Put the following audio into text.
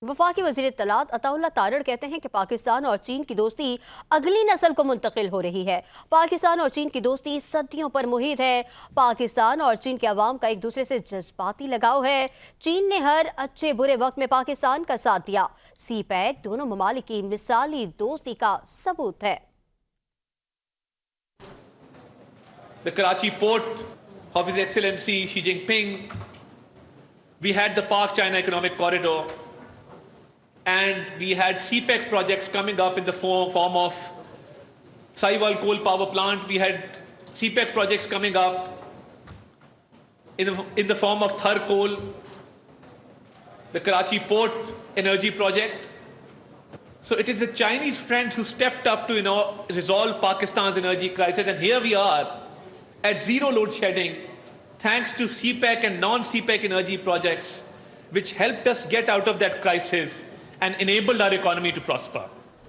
वफाकी वज़ीर इत्तलात अता तारड़ कहते हैं कि पाकिस्तान और चीन की दोस्ती अगली नस्ल को मुंतकिल हो रही है। पाकिस्तान और चीन की दोस्ती सदियों पर मुहित है। पाकिस्तान और चीन के अवाम का एक दूसरे से जज्बाती लगाव है। चीन ने हर अच्छे बुरे वक्त में पाकिस्तान का साथ दिया। सी-पैक दोनों ममालिक की मिसाली दोस्ती का सबूत है। The Karachi port of His Excellency Xi Jinping, we had the pak-china economic corridor, and we had CPEC projects coming up in the form of Saiwal coal power plant. We had CPEC projects coming up in the form of Thar coal, the Karachi port energy project. So it is the Chinese friends who stepped up to resolve Pakistan's energy crisis, and here we are at zero load shedding thanks to CPEC and non-CPEC energy projects which helped us get out of that crisis and enabled our economy to prosper.